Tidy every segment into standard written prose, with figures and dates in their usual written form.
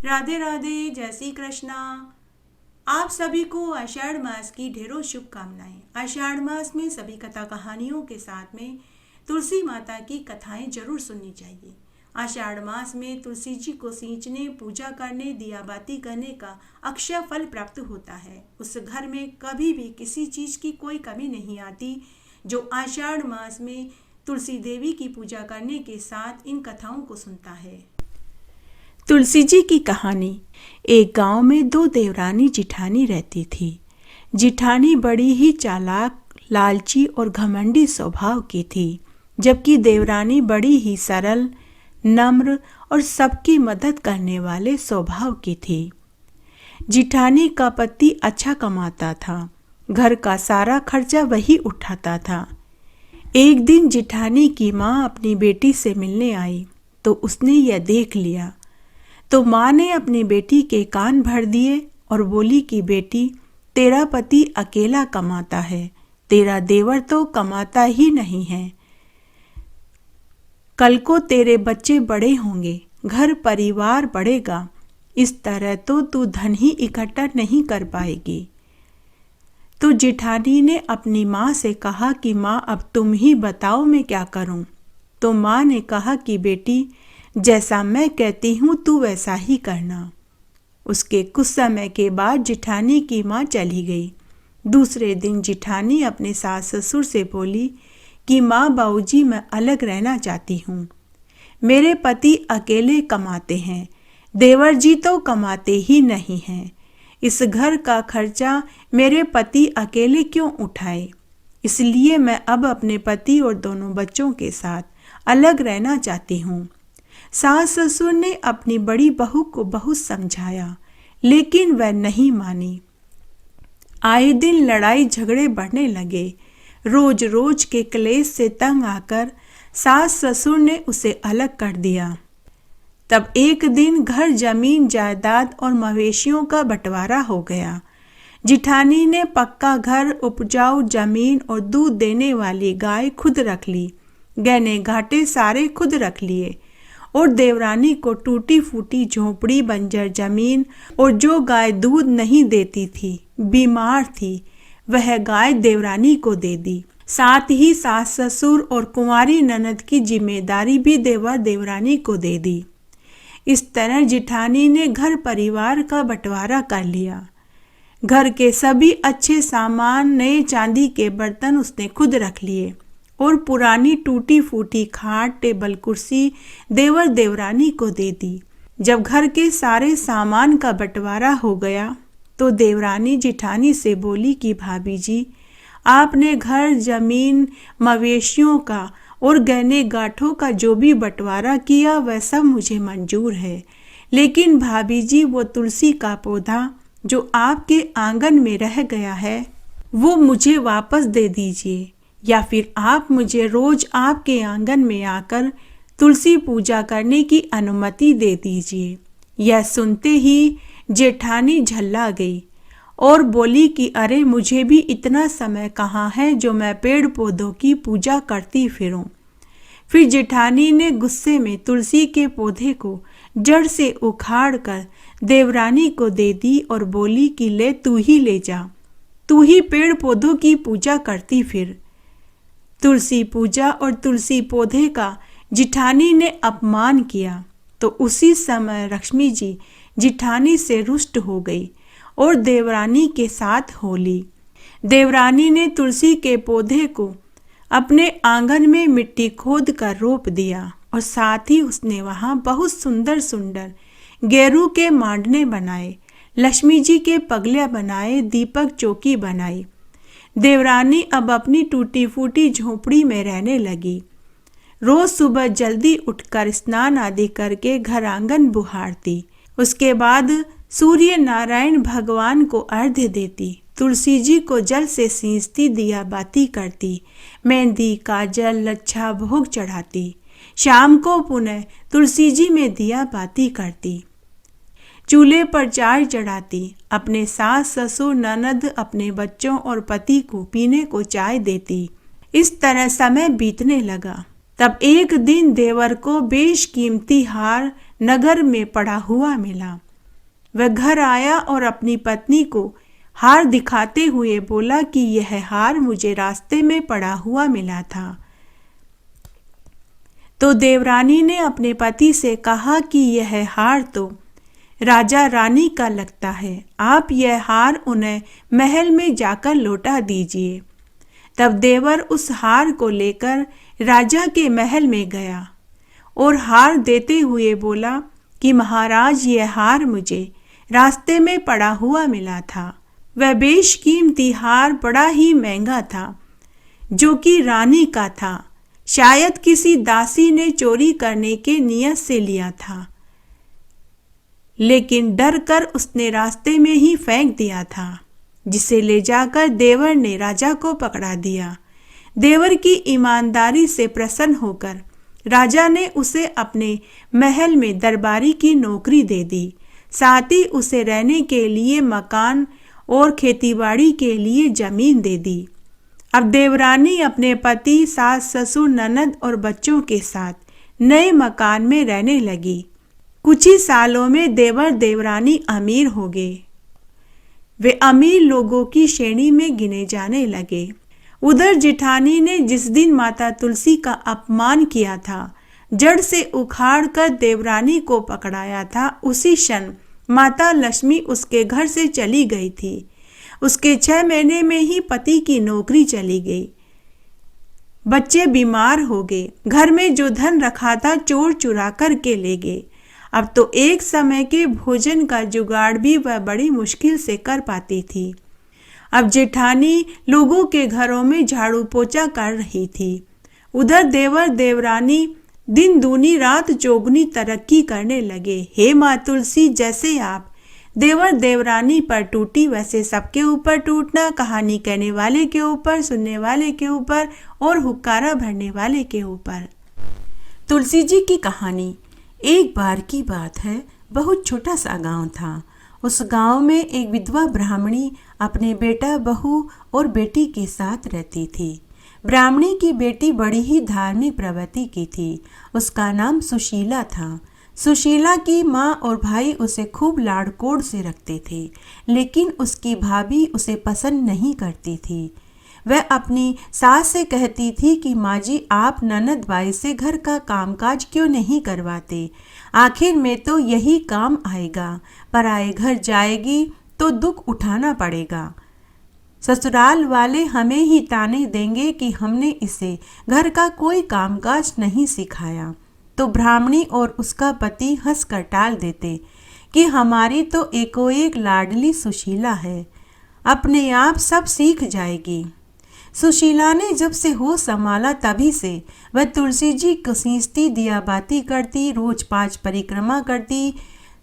राधे राधे, जय श्री कृष्णा। आप सभी को आषाढ़ मास की ढेरों शुभकामनाएं। आषाढ़ मास में सभी कथा कहानियों के साथ में तुलसी माता की कथाएं जरूर सुननी चाहिए। आषाढ़ मास में तुलसी जी को सींचने, पूजा करने, दिया बाती करने का अक्षय फल प्राप्त होता है। उस घर में कभी भी किसी चीज की कोई कमी नहीं आती जो आषाढ़ मास में तुलसी देवी की पूजा करने के साथ इन कथाओं को सुनता है। तुलसी जी की कहानी। एक गांव में दो देवरानी जिठानी रहती थी। जिठानी बड़ी ही चालाक, लालची और घमंडी स्वभाव की थी, जबकि देवरानी बड़ी ही सरल, नम्र और सबकी मदद करने वाले स्वभाव की थी। जिठानी का पति अच्छा कमाता था, घर का सारा खर्चा वही उठाता था। एक दिन जिठानी की माँ अपनी बेटी से मिलने आई तो उसने यह देख लिया तो माँ ने अपनी बेटी के कान भर दिए और बोली कि बेटी, तेरा पति अकेला कमाता है, तेरा देवर तो कमाता ही नहीं है। कल को तेरे बच्चे बड़े होंगे, घर परिवार बढ़ेगा, इस तरह तो तू धन ही इकट्ठा नहीं कर पाएगी। तो जिठानी ने अपनी माँ से कहा कि माँ, अब तुम ही बताओ मैं क्या करूँ। तो माँ ने कहा कि बेटी, जैसा मैं कहती हूँ तू वैसा ही करना। उसके कुछ समय के बाद जिठानी की माँ चली गई। दूसरे दिन जिठानी अपने सास ससुर से बोली कि माँ, बाबूजी, मैं अलग रहना चाहती हूँ। मेरे पति अकेले कमाते हैं, देवर जी तो कमाते ही नहीं हैं। इस घर का खर्चा मेरे पति अकेले क्यों उठाए? इसलिए मैं अब अपने पति और दोनों बच्चों के साथ अलग रहना चाहती हूँ। सास ससुर ने अपनी बड़ी बहू को बहुत समझाया, लेकिन वह नहीं मानी। आए दिन लड़ाई झगड़े बढ़ने लगे। रोज रोज के क्लेश से तंग आकर सास ससुर ने उसे अलग कर दिया। तब एक दिन घर, जमीन जायदाद और मवेशियों का बंटवारा हो गया। जिठानी ने पक्का घर, उपजाऊ जमीन और दूध देने वाली गाय खुद रख ली। गहने घाटे सारे खुद रख लिए और देवरानी को टूटी फूटी झोपड़ी, बंजर जमीन और जो गाय दूध नहीं देती थी, बीमार थी, वह गाय देवरानी को दे दी। साथ ही सास ससुर और कुंवारी ननद की जिम्मेदारी भी देवर देवरानी को दे दी। इस तरह जिठानी ने घर परिवार का बंटवारा कर लिया। घर के सभी अच्छे सामान, नए चांदी के बर्तन उसने खुद रख लिए और पुरानी टूटी फूटी खाट, टेबल, कुर्सी देवर देवरानी को दे दी। जब घर के सारे सामान का बंटवारा हो गया तो देवरानी जिठानी से बोली कि भाभी जी, आपने घर, जमीन, मवेशियों का और गहने गांठों का जो भी बंटवारा किया वह सब मुझे मंजूर है, लेकिन भाभी जी, वो तुलसी का पौधा जो आपके आंगन में रह गया है वो मुझे वापस दे दीजिए, या फिर आप मुझे रोज आपके आंगन में आकर तुलसी पूजा करने की अनुमति दे दीजिए। यह सुनते ही जेठानी झल्ला गई और बोली कि अरे, मुझे भी इतना समय कहाँ है जो मैं पेड़ पौधों की पूजा करती फिरूं। फिर जेठानी ने गुस्से में तुलसी के पौधे को जड़ से उखाड़ कर देवरानी को दे दी और बोली कि ले, तू ही ले जा, तू ही पेड़ पौधों की पूजा करती फिर। तुलसी पूजा और तुलसी पौधे का जिठानी ने अपमान किया तो उसी समय लक्ष्मी जी जिठानी से रुष्ट हो गई और देवरानी के साथ हो ली। देवरानी ने तुलसी के पौधे को अपने आंगन में मिट्टी खोद कर रोप दिया और साथ ही उसने वहाँ बहुत सुंदर सुंदर गेरू के मांडने बनाए, लक्ष्मी जी के पगलिया बनाए, दीपक चौकी बनाई। देवरानी अब अपनी टूटी फूटी झोपड़ी में रहने लगी। रोज सुबह जल्दी उठकर स्नान आदि करके घर आंगन बुहारती। उसके बाद सूर्य नारायण भगवान को अर्घ्य देती, तुलसी जी को जल से सींचती, दिया बाती करती, मेहंदी, काजल, लच्छा भोग चढ़ाती। शाम को पुनः तुलसी जी में दिया बाती करती, चूल्हे पर चाय चढ़ाती, अपने सास ससुर ननद, अपने बच्चों और पति को पीने को चाय देती। इस तरह समय बीतने लगा। तब एक दिन देवर को बेशकीमती हार नगर में पड़ा हुआ मिला। वह घर आया और अपनी पत्नी को हार दिखाते हुए बोला कि यह हार मुझे रास्ते में पड़ा हुआ मिला था। तो देवरानी ने अपने पति से कहा कि यह हार तो राजा रानी का लगता है, आप यह हार उन्हें महल में जाकर लौटा दीजिए। तब देवर उस हार को लेकर राजा के महल में गया और हार देते हुए बोला कि महाराज, यह हार मुझे रास्ते में पड़ा हुआ मिला था। वह बेशकीमती हार बड़ा ही महंगा था, जो कि रानी का था। शायद किसी दासी ने चोरी करने के नियत से लिया था, लेकिन डर कर उसने रास्ते में ही फेंक दिया था, जिसे ले जाकर देवर ने राजा को पकड़ा दिया। देवर की ईमानदारी से प्रसन्न होकर राजा ने उसे अपने महल में दरबारी की नौकरी दे दी, साथ ही उसे रहने के लिए मकान और खेतीबाड़ी के लिए जमीन दे दी। अब देवरानी अपने पति, सास, ससुर, ननद और बच्चों के साथ नए मकान में रहने लगी। कुछ ही सालों में देवर देवरानी अमीर हो गए। वे अमीर लोगों की श्रेणी में गिने जाने लगे। उधर जिठानी ने जिस दिन माता तुलसी का अपमान किया था, जड़ से उखाड़ कर देवरानी को पकड़ाया था, उसी क्षण माता लक्ष्मी उसके घर से चली गई थी। उसके 6 महीने में ही पति की नौकरी चली गई। बच्चे बीमार हो गए। घर में जो धन रखा था चोर चुरा कर के ले गए। अब तो एक समय के भोजन का जुगाड़ भी वह बड़ी मुश्किल से कर पाती थी। अब जेठानी लोगों के घरों में झाड़ू पोछा कर रही थी। उधर देवर देवरानी दिन दूनी रात चौगुनी तरक्की करने लगे। हे माँ तुलसी, जैसे आप देवर देवरानी पर टूटी, वैसे सबके ऊपर टूटना। कहानी कहने वाले के ऊपर, सुनने वाले के ऊपर और हुक्कारा भरने वाले के ऊपर। तुलसी जी की कहानी। एक बार की बात है, बहुत छोटा सा गांव था। उस गांव में एक विधवा ब्राह्मणी अपने बेटा, बहू और बेटी के साथ रहती थी। ब्राह्मणी की बेटी बड़ी ही धार्मिक प्रवृत्ति की थी। उसका नाम सुशीला था। सुशीला की माँ और भाई उसे खूब लाड़कोड़ से रखते थे, लेकिन उसकी भाभी उसे पसंद नहीं करती थी। वह अपनी सास से कहती थी कि माँ जी, आप ननद बाई से घर का कामकाज क्यों नहीं करवाते? आखिर में तो यही काम आएगा, पराए घर जाएगी तो दुख उठाना पड़ेगा। ससुराल वाले हमें ही ताने देंगे कि हमने इसे घर का कोई कामकाज नहीं सिखाया। तो ब्राह्मणी और उसका पति हंस कर टाल देते कि हमारी तो एको एक लाडली सुशीला है, अपने आप सब सीख जाएगी। सुशीला ने जब से होश संभाला तभी से वह तुलसी जी को सींचती, दिया बाती करती, रोज 5 परिक्रमा करती,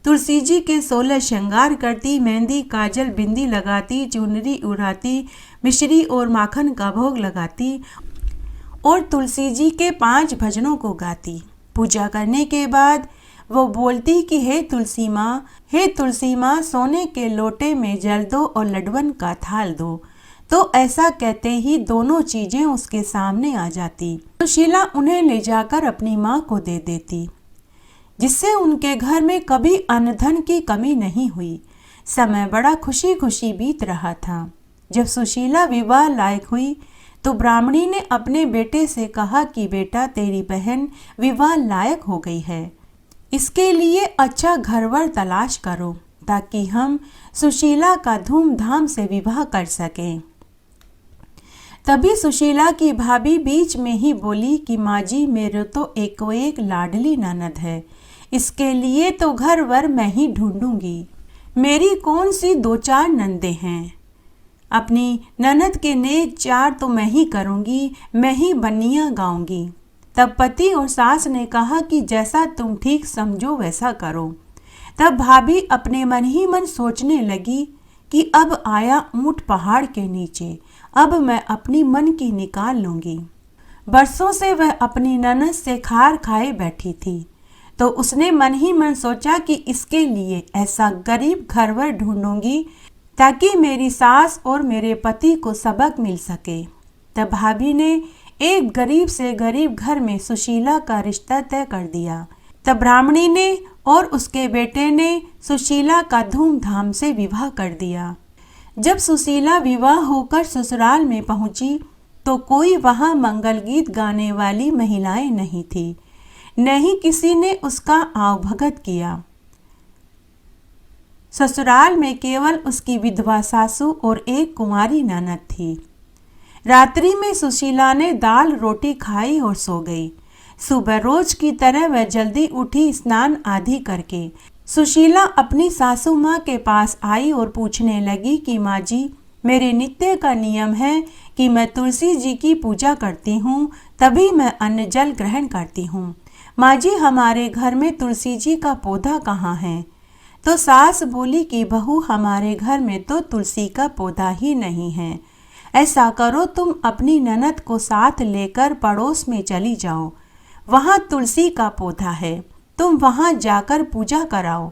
तुलसी जी के 16 श्रृंगार करती, मेहंदी, काजल, बिंदी लगाती, चुनरी उड़ाती, मिश्री और माखन का भोग लगाती और तुलसी जी के 5 भजनों को गाती। पूजा करने के बाद वो बोलती कि हे तुलसी माँ, सोने के लोटे में जल दो और लडवन का थाल दो। तो ऐसा कहते ही दोनों चीजें उसके सामने आ जाती। सुशीला उन्हें ले जाकर अपनी माँ को दे देती, जिससे उनके घर में कभी अन्न धन की कमी नहीं हुई। समय बड़ा खुशी खुशी बीत रहा था। जब सुशीला विवाह लायक हुई तो ब्राह्मणी ने अपने बेटे से कहा कि बेटा, तेरी बहन विवाह लायक हो गई है, इसके लिए अच्छा घरवर तलाश करो ताकि हम सुशीला का धूमधाम से विवाह कर सकें। तभी सुशीला की भाभी बीच में ही बोली कि माँ जी, मेरे तो एको एक लाडली ननद है, इसके लिए तो घर वर मैं ही ढूंढूंगी। मेरी कौन सी 2-4 नंदे हैं, अपनी ननद के नेक 4 तो मैं ही करूंगी, मैं ही बन्नियाँ गाऊंगी। तब पति और सास ने कहा कि जैसा तुम ठीक समझो वैसा करो। तब भाभी अपने मन ही मन सोचने लगी कि अब आया ऊंट पहाड़ के नीचे, अब मैं अपनी मन की निकाल लूंगी। बरसों से वह अपनी ननद से खार खाए बैठी थी, तो उसने मन ही मन सोचा कि इसके लिए ऐसा गरीब घरवर ढूंढूंगी ताकि मेरी सास और मेरे पति को सबक मिल सके। तब भाभी ने एक गरीब से गरीब घर में सुशीला का रिश्ता तय कर दिया। तब ब्राह्मणी ने और उसके बेटे ने सुशीला का धूमधाम से विवाह कर दिया। जब सुशीला विवाह होकर ससुराल में पहुंची तो कोई वहां मंगल गीत गाने वाली महिलाएं नहीं थी, न ही किसी ने उसका आवभगत किया। ससुराल में केवल उसकी विधवा सासू और एक कुंवारी ननद थी। रात्रि में सुशीला ने दाल रोटी खाई और सो गई। सुबह रोज की तरह वह जल्दी उठी, स्नान आदि करके। सुशीला अपनी सासू माँ के पास आई और पूछने लगी कि माँ जी, मेरे नित्य का नियम है कि मैं तुलसी जी की पूजा करती हूँ, तभी मैं अन्न जल ग्रहण करती हूँ। माँ जी, हमारे घर में तुलसी जी का पौधा कहाँ है? तो सास बोली कि बहू, हमारे घर में तो तुलसी का पौधा ही नहीं है। ऐसा करो, तुम अपनी ननद को साथ लेकर पड़ोस में चली जाओ, वहाँ तुलसी का पौधा है, तुम वहाँ जाकर पूजा कराओ।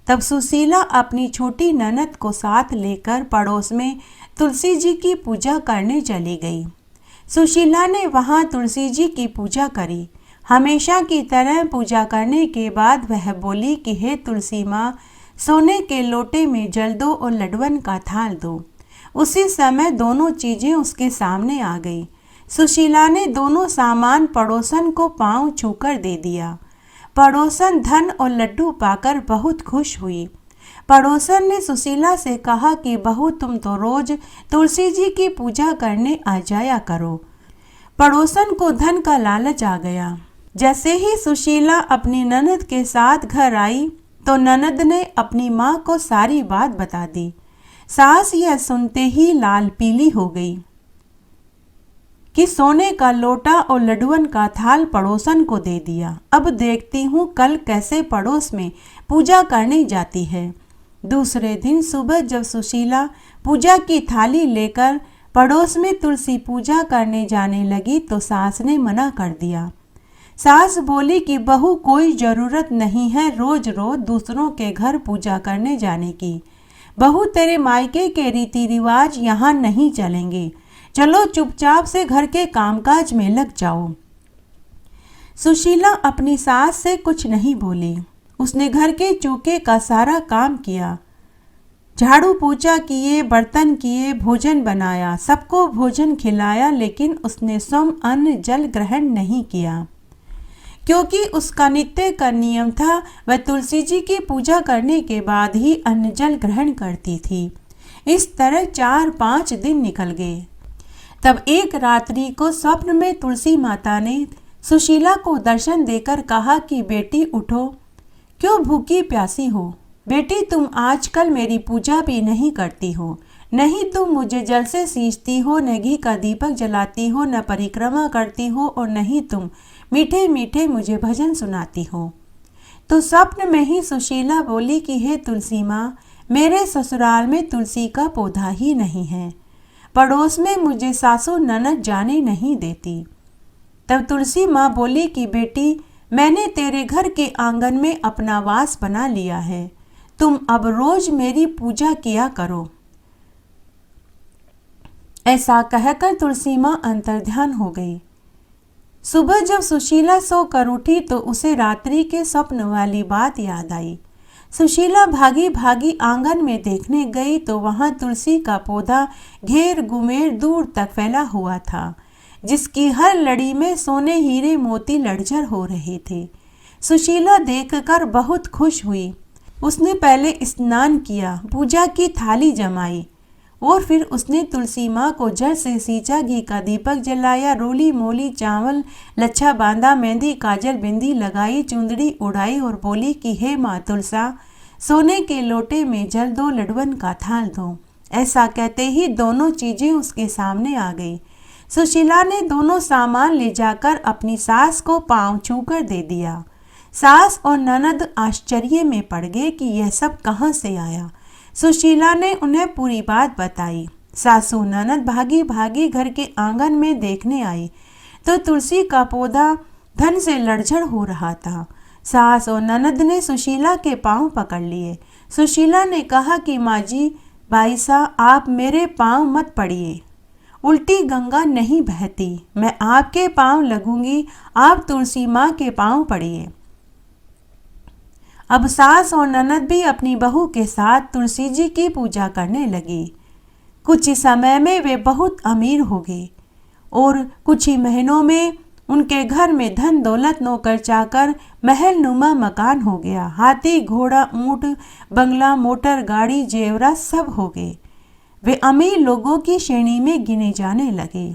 तब सुशीला अपनी छोटी ननद को साथ लेकर पड़ोस में तुलसी जी की पूजा करने चली गई। सुशीला ने वहाँ तुलसी जी की पूजा करी। हमेशा की तरह पूजा करने के बाद वह बोली कि हे तुलसी माँ, सोने के लोटे में जल दो और लडवन का थाल दो। उसी समय दोनों चीजें उसके सामने आ गई। सुशीला ने दोनों सामान पड़ोसन को पांव छूकर दे दिया। पड़ोसन धन और लड्डू पाकर बहुत खुश हुई। पड़ोसन ने सुशीला से कहा कि बहू, तुम तो रोज तुलसी जी की पूजा करने आ जाया करो। पड़ोसन को धन का लालच आ गया। जैसे ही सुशीला अपनी ननद के साथ घर आई तो ननद ने अपनी माँ को सारी बात बता दी। सास यह सुनते ही लाल पीली हो गई कि सोने का लोटा और लड्डुअन का थाल पड़ोसन को दे दिया। अब देखती हूँ कल कैसे पड़ोस में पूजा करने जाती है। दूसरे दिन सुबह जब सुशीला पूजा की थाली लेकर पड़ोस में तुलसी पूजा करने जाने लगी तो सास ने मना कर दिया। सास बोली कि बहू, कोई ज़रूरत नहीं है रोज रोज दूसरों के घर पूजा करने जाने की। बहू, तेरे मायके के रीति रिवाज यहाँ नहीं चलेंगे। चलो चुपचाप से घर के कामकाज में लग जाओ। सुशीला अपनी सास से कुछ नहीं बोली। उसने घर के चौके का सारा काम किया, झाड़ू पोछा किए, बर्तन किए, भोजन बनाया, सबको भोजन खिलाया, लेकिन उसने स्वयं अन्न जल ग्रहण नहीं किया, क्योंकि उसका नित्य का नियम था। वह तुलसी जी की पूजा करने के बाद ही अन्न जल ग्रहण करती थी। इस तरह 4-5 दिन निकल गए। तब एक रात्रि को स्वप्न में तुलसी माता ने सुशीला को दर्शन देकर कहा कि बेटी उठो, क्यों भूखी प्यासी हो? बेटी, तुम आजकल मेरी पूजा भी नहीं करती हो, नहीं तुम मुझे जल से सींचती हो, न घी का दीपक जलाती हो, न परिक्रमा करती हो, और नहीं तुम मीठे मीठे मुझे भजन सुनाती हो। तो स्वप्न में ही सुशीला बोली कि हे तुलसी माँ, मेरे ससुराल में तुलसी का पौधा ही नहीं है, पड़ोस में मुझे सासू ननद जाने नहीं देती। तब तुलसी माँ बोली कि बेटी, मैंने तेरे घर के आंगन में अपना वास बना लिया है, तुम अब रोज मेरी पूजा किया करो। ऐसा कहकर तुलसी माँ अंतर्ध्यान हो गई। सुबह जब सुशीला सोकर उठी तो उसे रात्रि के स्वप्न वाली बात याद आई। सुशीला भागी भागी आंगन में देखने गई तो वहां तुलसी का पौधा घेर गुमेर दूर तक फैला हुआ था, जिसकी हर लड़ी में सोने हीरे मोती लड़झर हो रहे थे। सुशीला देखकर बहुत खुश हुई। उसने पहले स्नान किया, पूजा की थाली जमाई और फिर उसने तुलसी माँ को जल से सींचा, घी का दीपक जलाया, रोली मोली चावल लच्छा बांधा, मेहंदी काजल बिंदी लगाई, चुंदड़ी उड़ाई और बोली कि हे माँ तुलसा, सोने के लोटे में जल दो, लडवन का थाल दो। ऐसा कहते ही दोनों चीजें उसके सामने आ गई। सुशीला ने दोनों सामान ले जाकर अपनी सास को पांव छूकर दे दिया। सास और ननद आश्चर्य में पड़ गए कि यह सब कहाँ से आया। सुशीला ने उन्हें पूरी बात बताई। सासू ननद भागी भागी घर के आंगन में देखने आई तो तुलसी का पौधा धन से लड़झड़ हो रहा था। सास और ननद ने सुशीला के पांव पकड़ लिए। सुशीला ने कहा कि माँ जी, भाई साहब, आप मेरे पांव मत पड़िए, उल्टी गंगा नहीं बहती, मैं आपके पांव लगूंगी, आप तुलसी माँ के पांव पड़िए। अब सास और ननद भी अपनी बहू के साथ तुलसी जी की पूजा करने लगी। कुछ ही समय में वे बहुत अमीर हो गए और कुछ ही महीनों में उनके घर में धन दौलत नौकर चाकर महल नुमा मकान हो गया। हाथी घोड़ा ऊंट बंगला मोटर गाड़ी जेवरा सब हो गए। वे अमीर लोगों की श्रेणी में गिने जाने लगे।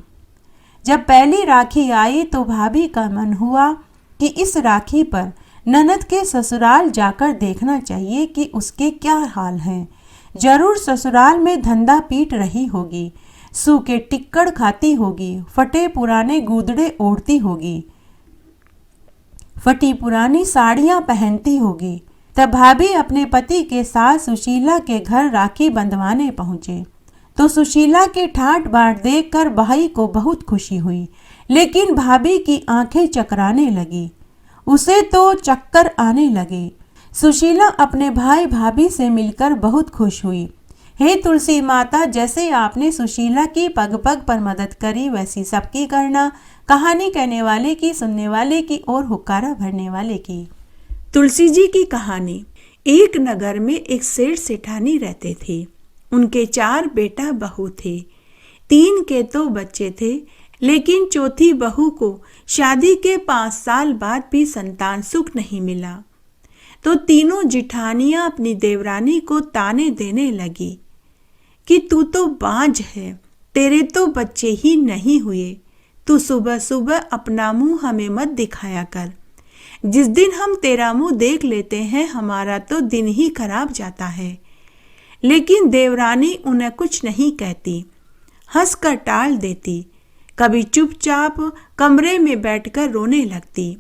जब पहली राखी आई तो भाभी का मन हुआ कि इस राखी पर ननद के ससुराल जाकर देखना चाहिए कि उसके क्या हाल हैं। जरूर ससुराल में धंधा पीट रही होगी, सूखे टिक्कड़ खाती होगी, फटे पुराने गुदड़े ओढ़ती होगी, फटी पुरानी साड़ियां पहनती होगी। तब भाभी अपने पति के साथ सुशीला के घर राखी बंधवाने पहुंचे तो सुशीला के ठाट बाट देखकर भाई को बहुत खुशी हुई, लेकिन भाभी की आंखें चकराने लगी। उसे तो चक्कर आने लगे। सुशीला अपने भाई भाभी से मिलकर बहुत खुश हुई। हे तुलसी माता, जैसे आपने सुशीला की पग पग पर मदद करी वैसी सबकी करना। कहानी कहने वाले की, सुनने वाले की और हुक्कारा भरने वाले की। तुलसी जी की कहानी। एक नगर में एक सेठ सेठानी रहते थे। उनके 4 बेटा बहू थे। 3 के तो बच्चे थे, लेकिन चौथी बहू को शादी के 5 साल बाद भी संतान सुख नहीं मिला। तो तीनों जिठानियां अपनी देवरानी को ताने देने लगी कि तू तो बांझ है, तेरे तो बच्चे ही नहीं हुए, तू सुबह सुबह अपना मुंह हमें मत दिखाया कर। जिस दिन हम तेरा मुंह देख लेते हैं हमारा तो दिन ही खराब जाता है। लेकिन देवरानी उन्हें कुछ नहीं कहती, हंसकर टाल देती, कभी चुपचाप कमरे में बैठकर रोने लगती।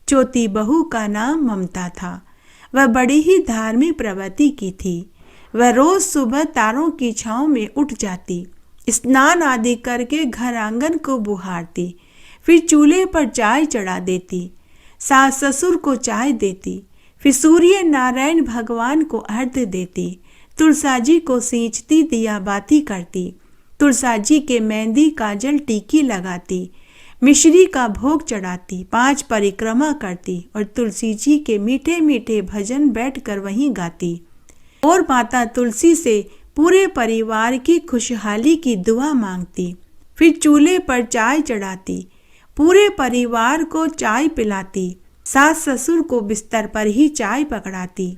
चौथी बहू का नाम ममता था। वह बड़ी ही धार्मिक प्रवृत्ति की थी। वह रोज सुबह तारों की छांव में उठ जाती, स्नान आदि करके घर आंगन को बुहारती, फिर चूल्हे पर चाय चढ़ा देती, सास ससुर को चाय देती, फिर सूर्य नारायण भगवान को अर्घ्य देती, तुलसा जी को सींचती, दिया बाती करती, तुलसा जी के मेहंदी काजल टीकी लगाती, मिश्री का भोग चढ़ाती, 5 परिक्रमा करती और तुलसी जी के मीठे मीठे भजन बैठकर वहीं गाती और माता तुलसी से पूरे परिवार की खुशहाली की दुआ मांगती। फिर चूल्हे पर चाय चढ़ाती, पूरे परिवार को चाय पिलाती, सास ससुर को बिस्तर पर ही चाय पकड़ाती,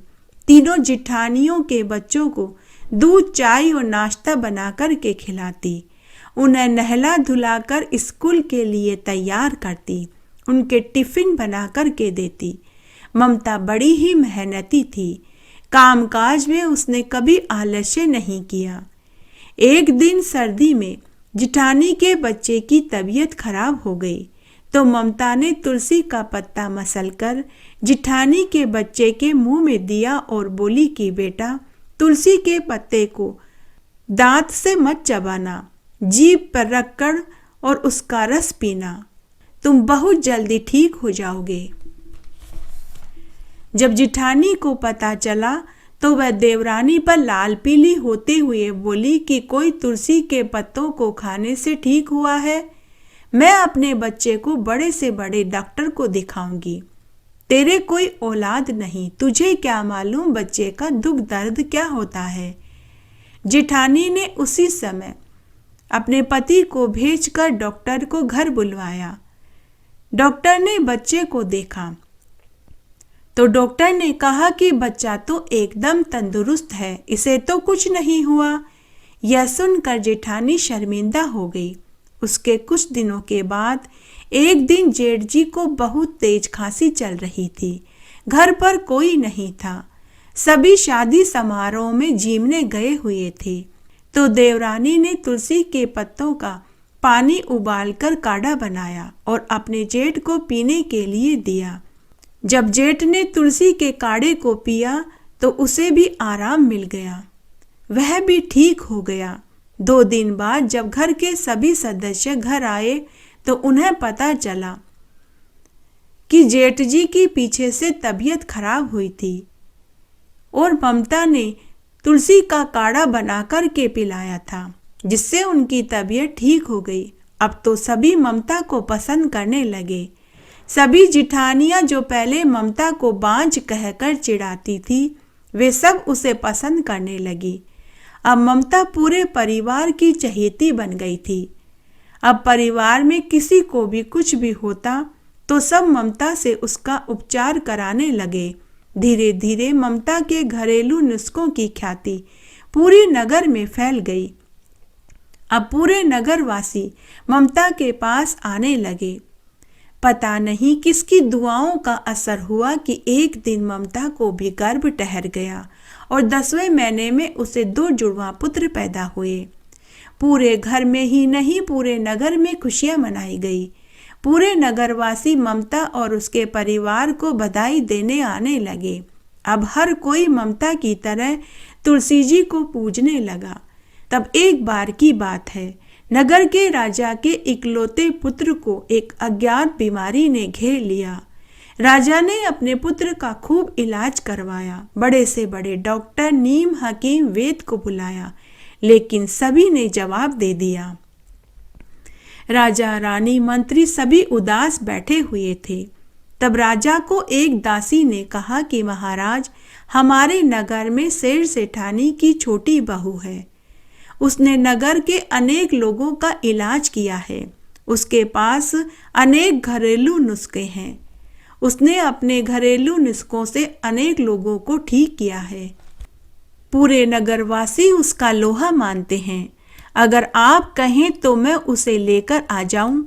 तीनों जिठानियों के बच्चों को दूध चाय और नाश्ता बनाकर के खिलाती, उन्हें नहला धुलाकर स्कूल के लिए तैयार करती, उनके टिफिन बनाकर के देती। ममता बड़ी ही मेहनती थी। कामकाज में उसने कभी आलस्य नहीं किया। एक दिन सर्दी में जिठानी के बच्चे की तबीयत खराब हो गई तो ममता ने तुलसी का पत्ता मसलकर जिठानी के बच्चे के मुंह में दिया और बोली कि बेटा, तुलसी के पत्ते को दांत से मत चबाना, जीभ पर रखकर और उसका रस पीना, तुम बहुत जल्दी ठीक हो जाओगे। जब जिठानी को पता चला तो वह देवरानी पर लाल पीली होते हुए बोली कि कोई तुलसी के पत्तों को खाने से ठीक हुआ है? मैं अपने बच्चे को बड़े से बड़े डॉक्टर को दिखाऊंगी। तेरे कोई औलाद नहीं, तुझे क्या मालूम बच्चे का दुख दर्द क्या होता है। जिठानी ने उसी समय अपने पति को भेजकर डॉक्टर को घर बुलवाया। डॉक्टर ने बच्चे को देखा तो डॉक्टर ने कहा कि बच्चा तो एकदम तंदुरुस्त है, इसे तो कुछ नहीं हुआ। यह सुनकर जेठानी शर्मिंदा हो गई। उसके कुछ दिनों के बाद एक दिन जेठ जी को बहुत तेज खांसी चल रही थी। घर पर कोई नहीं था, सभी शादी समारोह में जीमने गए हुए थे। तो देवरानी ने तुलसी के पत्तों का पानी उबालकर काढ़ा बनाया और अपने जेठ को पीने के लिए दिया। जब जेठ ने तुलसी के काढ़े को पिया तो उसे भी आराम मिल गया, वह भी ठीक हो गया। 2 दिन बाद जब घर के सभी सदस्य घर आए तो उन्हें पता चला कि जेठ जी की पीछे से तबीयत खराब हुई थी और ममता ने तुलसी का काढ़ा बनाकर के पिलाया था, जिससे उनकी तबीयत ठीक हो गई। अब तो सभी ममता को पसंद करने लगे। सभी जिठानियां जो पहले ममता को बांझ कहकर चिढ़ाती थी, वे सब उसे पसंद करने लगी। अब ममता पूरे परिवार की चहेती बन गई थी। अब परिवार में किसी को भी कुछ भी होता तो सब ममता से उसका उपचार कराने लगे। धीरे धीरे ममता के घरेलू नुस्खों की ख्याति पूरे नगर में फैल गई। अब पूरे नगरवासी ममता के पास आने लगे। पता नहीं किसकी दुआओं का असर हुआ कि एक दिन ममता को भी गर्भ ठहर गया और 10वें महीने में उसे 2 जुड़वा पुत्र पैदा हुए। पूरे घर में ही नहीं, पूरे नगर में खुशियां मनाई गई। पूरे नगरवासी ममता और उसके परिवार को बधाई देने आने लगे। अब हर कोई ममता की तरह तुलसी जी को पूजने लगा। तब एक बार की बात है, नगर के राजा के इकलौते पुत्र को एक अज्ञात बीमारी ने घेर लिया। राजा ने अपने पुत्र का खूब इलाज करवाया। बड़े से बड़े डॉक्टर, नीम, हकीम, वैद्य को बुलाया, लेकिन सभी ने जवाब दे दिया। राजा, रानी, मंत्री सभी उदास बैठे हुए थे। तब राजा को एक दासी ने कहा कि महाराज, हमारे नगर में शेर सेठानी की छोटी बहू है। उसने नगर के अनेक लोगों का इलाज किया है। उसके पास अनेक घरेलू नुस्खे हैं। उसने अपने घरेलू नुस्खों से अनेक लोगों को ठीक किया है। पूरे नगरवासी उसका लोहा मानते हैं। अगर आप कहें तो मैं उसे लेकर आ जाऊं।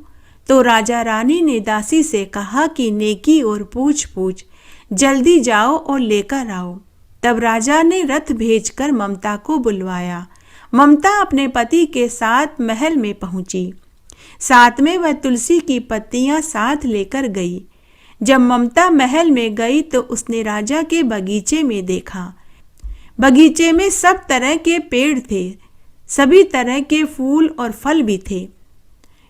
तो राजा रानी ने दासी से कहा कि नेकी और पूछ पूछ, जल्दी जाओ और लेकर आओ। तब राजा ने रथ भेजकर ममता को बुलवाया। ममता अपने पति के साथ महल में पहुंची। साथ में वह तुलसी की पत्तियां साथ लेकर गई। जब ममता महल में गई तो उसने राजा के बगीचे में देखा। बगीचे में सब तरह के पेड़ थे, सभी तरह के फूल और फल भी थे,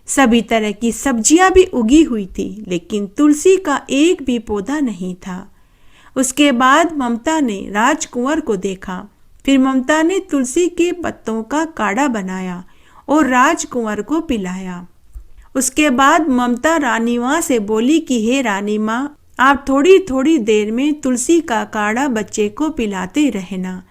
सभी तरह की सब्जियां भी उगी हुई थी, लेकिन तुलसी का एक भी पौधा नहीं था। उसके बाद ममता ने राजकुंवर को देखा। फिर ममता ने तुलसी के पत्तों का काढ़ा बनाया और राजकुंवर को पिलाया। उसके बाद ममता रानी माँ से बोली कि हे रानी माँ, आप थोड़ी थोड़ी देर में तुलसी का काढ़ा बच्चे को पिलाते रहना।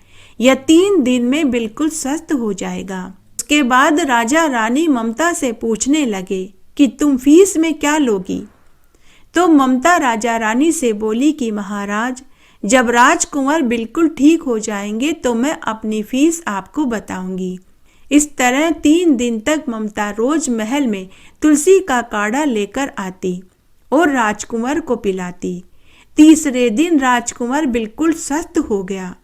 यह 3 दिन में बिल्कुल स्वस्थ हो जाएगा। उसके बाद राजा रानी ममता से पूछने लगे कि तुम फीस में क्या लोगी। तो ममता राजा रानी से बोली कि महाराज, जब राजकुंवर बिल्कुल ठीक हो जाएंगे तो मैं अपनी फीस आपको बताऊंगी। इस तरह 3 दिन तक ममता रोज महल में तुलसी का काढ़ा लेकर आती और राजकुंवर को पिलाती। तीसरे दिन राजकुंवर बिल्कुल स्वस्थ हो गया।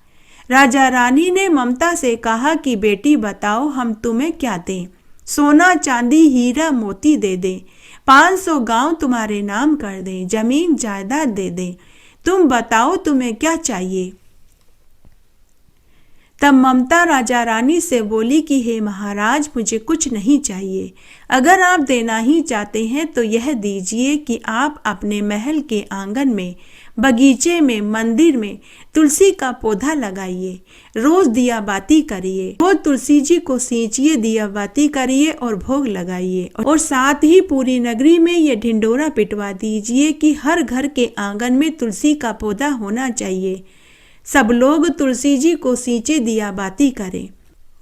राजा रानी ने ममता से कहा कि बेटी बताओ, हम तुम्हें क्या दें? सोना, चांदी, हीरा, मोती दे दें, 500 गांव तुम्हारे नाम कर दें, जमीन जायदाद दे दें, तुम बताओ तुम्हें क्या चाहिए? तब ममता राजा रानी से बोली कि हे महाराज, मुझे कुछ नहीं चाहिए। अगर आप देना ही चाहते हैं तो यह दीजिए कि आप अपने महल के आंगन में, बगीचे में, मंदिर में तुलसी का पौधा लगाइए। रोज दिया बाती करिए, रोज तुलसी जी को सींचिए, दिया बाती करिए और भोग लगाइए। और साथ ही पूरी नगरी में यह ढिंडोरा पिटवा दीजिए कि हर घर के आंगन में तुलसी का पौधा होना चाहिए। सब लोग तुलसी जी को सींचे, दिया बाती करें।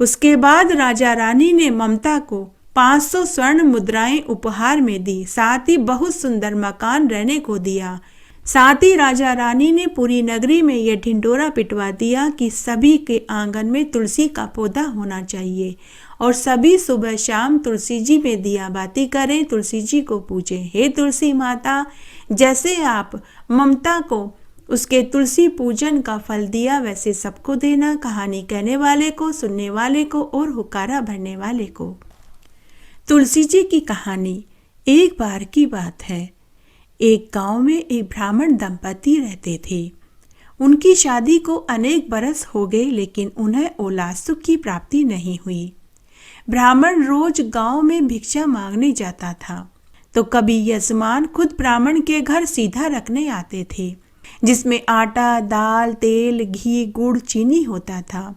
उसके बाद राजा रानी ने ममता को 500 स्वर्ण मुद्राएं उपहार में दी। साथ ही बहुत सुंदर मकान रहने को दिया। साथ ही राजा रानी ने पूरी नगरी में यह ढिंडोरा पिटवा दिया कि सभी के आंगन में तुलसी का पौधा होना चाहिए और सभी सुबह शाम तुलसी जी में दिया बाती करें, तुलसी जी को पूजें। हे तुलसी माता, जैसे आप ममता को उसके तुलसी पूजन का फल दिया, वैसे सबको देना। कहानी कहने वाले को, सुनने वाले को और हुक्कारा भरने वाले को। तुलसी जी की कहानी। एक बार की बात है, एक गांव में एक ब्राह्मण दंपति रहते थे। उनकी शादी को अनेक बरस हो गए, लेकिन उन्हें औलाद सुख की प्राप्ति नहीं हुई। ब्राह्मण रोज गांव में भिक्षा मांगने जाता था, तो कभी यजमान खुद ब्राह्मण के घर सीधा रखने आते थे, जिसमें आटा, दाल, तेल, घी, गुड़, चीनी होता था।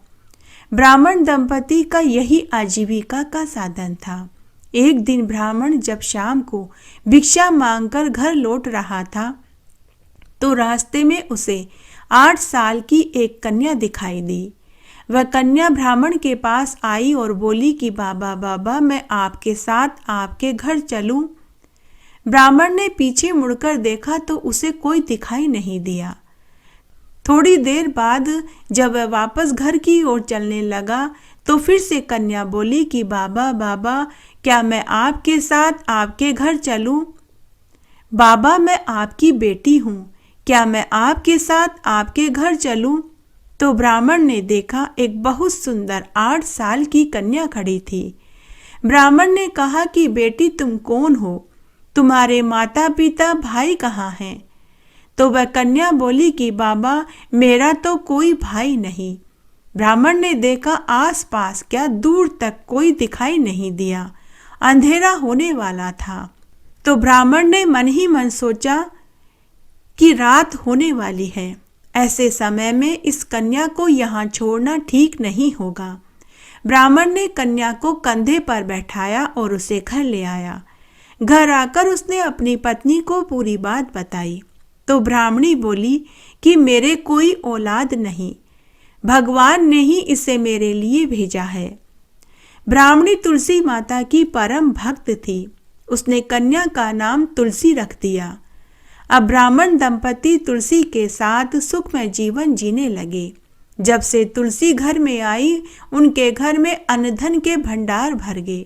ब्राह्मण दंपति का यही आजीविका का साधन था। एक दिन ब्राह्मण जब शाम को भिक्षा मांगकर घर लौट रहा था तो रास्ते में उसे 8 साल की एक कन्या दिखाई दी। वह कन्या ब्राह्मण के पास आई और बोली कि बाबा बाबा, मैं आपके साथ आपके घर चलूं। ब्राह्मण ने पीछे मुड़कर देखा तो उसे कोई दिखाई नहीं दिया। थोड़ी देर बाद जब वह वापस घर की ओर चलने लगा तो फिर से कन्या बोली कि बाबा बाबा, क्या मैं आपके साथ आपके घर चलूं? बाबा, मैं आपकी बेटी हूँ, क्या मैं आपके साथ आपके घर चलूं? तो ब्राह्मण ने देखा एक बहुत सुंदर 8 साल की कन्या खड़ी थी। ब्राह्मण ने कहा कि बेटी, तुम कौन हो? तुम्हारे माता पिता भाई कहाँ हैं? तो वह कन्या बोली कि बाबा, मेरा तो कोई भाई नहीं। ब्राह्मण ने देखा आसपास क्या दूर तक कोई दिखाई नहीं दिया, अंधेरा होने वाला था। तो ब्राह्मण ने मन ही मन सोचा कि रात होने वाली है, ऐसे समय में इस कन्या को यहाँ छोड़ना ठीक नहीं होगा। ब्राह्मण ने कन्या को कंधे पर बैठाया और उसे घर ले आया। घर आकर उसने अपनी पत्नी को पूरी बात बताई तो ब्राह्मणी बोली कि मेरे कोई औलाद नहीं, भगवान ने ही इसे मेरे लिए भेजा है। ब्राह्मणी तुलसी माता की परम भक्त थी। उसने कन्या का नाम तुलसी रख दिया। अब ब्राह्मण दंपति तुलसी के साथ सुखमय जीवन जीने लगे। जब से तुलसी घर में आई, उनके घर में अन्न धन के भंडार भर गए।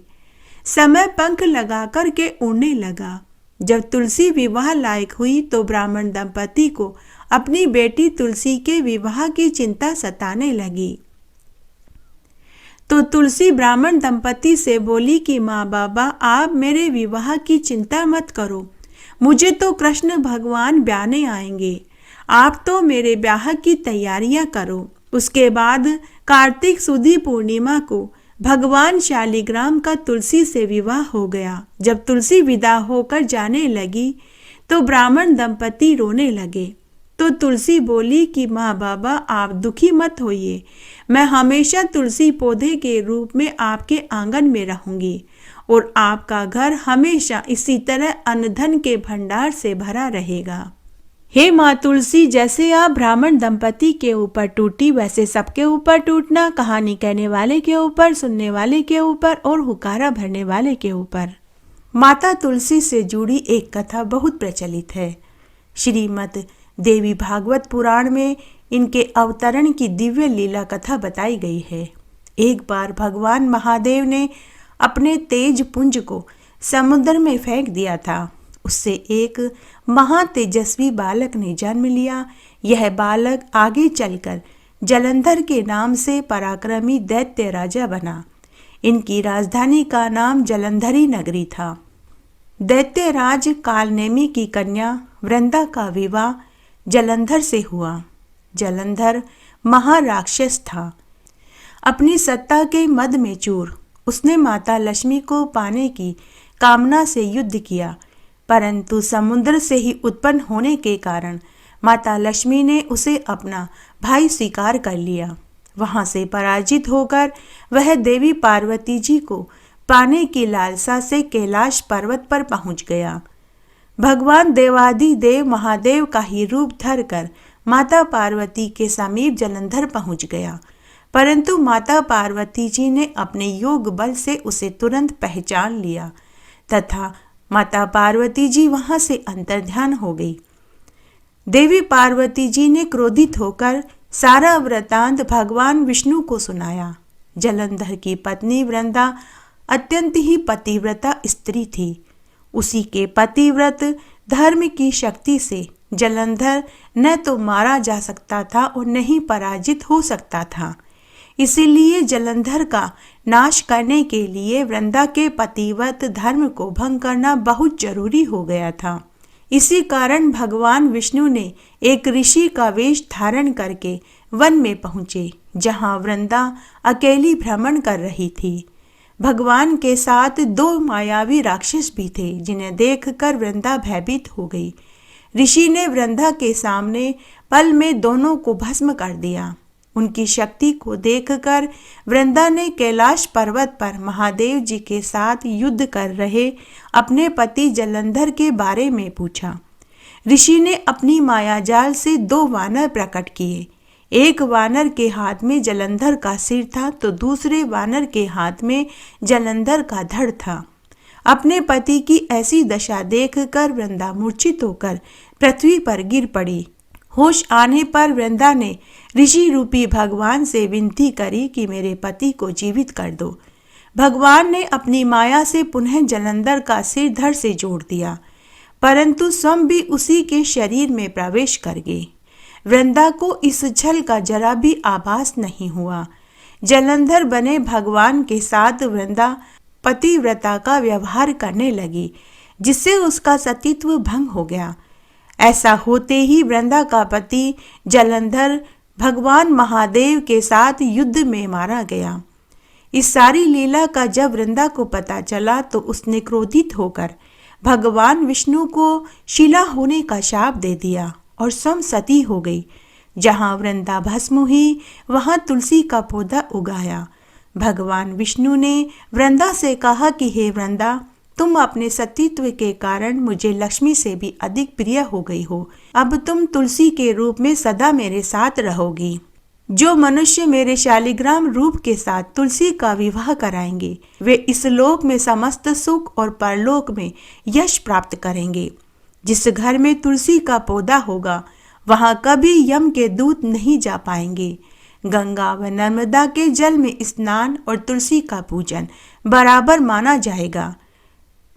समय पंख लगा कर के उड़ने लगा। जब तुलसी विवाह लायक हुई तो ब्राह्मण दंपति को अपनी बेटी तुलसी के विवाह की चिंता सताने लगी। तो तुलसी ब्राह्मण दंपति से बोली कि माँ बाबा, आप मेरे विवाह की चिंता मत करो, मुझे तो कृष्ण भगवान ब्याने आएंगे, आप तो मेरे ब्याह की तैयारियां करो। उसके बाद कार्तिक सुदी पूर्णिमा को भगवान शालिग्राम का तुलसी से विवाह हो गया। जब तुलसी विदा होकर जाने लगी तो ब्राह्मण दंपति रोने लगे। तो तुलसी बोली कि माँ बाबा, आप दुखी मत होइए, मैं हमेशा तुलसी पौधे के रूप में आपके आंगन में रहूंगी और आपका घर हमेशा इसी तरह अन्न धन के भंडार से भरा रहेगा। हे माँ तुलसी, जैसे आप ब्राह्मण दंपति के ऊपर टूटी, वैसे सबके ऊपर टूटना, कहानी कहने वाले के ऊपर, सुनने वाले के ऊपर और हुकारा भरने वाले के ऊपर। माता तुलसी से जुड़ी एक कथा बहुत प्रचलित है। श्रीमद् देवी भागवत पुराण में इनके अवतरण की दिव्य लीला कथा बताई गई है। एक बार भगवान महादेव ने अपने तेज पुंज को समुद्र में फेंक दिया था। उससे एक महातेजस्वी बालक ने जन्म लिया। यह बालक आगे चलकर जलंधर के नाम से पराक्रमी दैत्य राजा बना। इनकी राजधानी का नाम जलंधरी नगरी था। दैत्यराज कालनेमी की कन्या वृंदा का विवाह जलंधर से हुआ। जलंधर महाराक्षस था। अपनी सत्ता के मद में चूर उसने माता लक्ष्मी को पाने की कामना से युद्ध किया, परंतु समुद्र से ही उत्पन्न होने के कारण माता लक्ष्मी ने उसे अपना भाई स्वीकार कर लिया। वहां से पराजित होकर वह देवी पार्वती जी को पाने की लालसा से कैलाश पर्वत पर पहुंच गया। भगवान देवादिदेव महादेव का ही रूप धरकर माता पार्वती के समीप जलंधर पहुंच गया, परंतु माता पार्वती जी ने अपने योग बल से उसे तुरंत पहचान लिया तथा माता पार्वती जी वहां से अंतर्ध्यान हो गई। देवी पार्वती जी ने क्रोधित होकर सारा वृतांत भगवान विष्णु को सुनाया। जलंधर की पत्नी वृंदा अत्यंत ही पतिव्रता स्त्री थी। उसी के पतिव्रत धर्म की शक्ति से जलंधर न तो मारा जा सकता था और न ही पराजित हो सकता था। इसीलिए जलंधर का नाश करने के लिए वृंदा के पतिव्रत धर्म को भंग करना बहुत जरूरी हो गया था। इसी कारण भगवान विष्णु ने एक ऋषि का वेश धारण करके वन में पहुंचे, जहां वृंदा अकेली भ्रमण कर रही थी। भगवान के साथ 2 मायावी राक्षस भी थे, जिन्हें देखकर वृंदा भयभीत हो गई। ऋषि ने वृंदा के सामने पल में दोनों को भस्म कर दिया। उनकी शक्ति को देखकर वृंदा ने कैलाश पर्वत पर महादेव जी के साथ युद्ध कर रहे अपने पति जलंधर के बारे में पूछा। ऋषि ने अपनी मायाजाल से 2 वानर प्रकट किए। एक वानर के हाथ में जलंधर का सिर था तो दूसरे वानर के हाथ में जलंधर का धड़ था। अपने पति की ऐसी दशा देखकर वृंदा मूर्छित होकर पृथ्वी पर गिर पड़ी। होश आने पर वृंदा ने ऋषि रूपी भगवान से विनती करी कि मेरे पति को जीवित कर दो। भगवान ने अपनी माया से पुनः जलंधर का सिर धड़ से जोड़ दिया, परंतु स्वयं भी उसी के शरीर में प्रवेश कर गए। वृंदा को इस छल का जरा भी आभास नहीं हुआ। जलंधर बने भगवान के साथ वृंदा पतिव्रता का व्यवहार करने लगी, जिससे उसका सतीत्व भंग हो गया। ऐसा होते ही वृंदा का पति जलंधर भगवान महादेव के साथ युद्ध में मारा गया। इस सारी लीला का जब वृंदा को पता चला तो उसने क्रोधित होकर भगवान विष्णु को शिला होने का शाप दे दिया और स्वयं सती हो गई। जहाँ वृंदा भस्म हुई वहाँ तुलसी का पौधा उगाया। भगवान विष्णु ने वृंदा से कहा कि हे वृंदा, तुम अपने सतीत्व के कारण मुझे लक्ष्मी से भी अधिक प्रिय हो गई हो। अब तुम तुलसी के रूप में सदा मेरे साथ रहोगी। जो मनुष्य मेरे शालिग्राम रूप के साथ तुलसी का विवाह कराएंगे वे इस लोक में समस्त सुख और परलोक में यश प्राप्त करेंगे। जिस घर में तुलसी का पौधा होगा वहां कभी यम के दूत नहीं जा पाएंगे। गंगा व नर्मदा के जल में स्नान और तुलसी का पूजन बराबर माना जाएगा।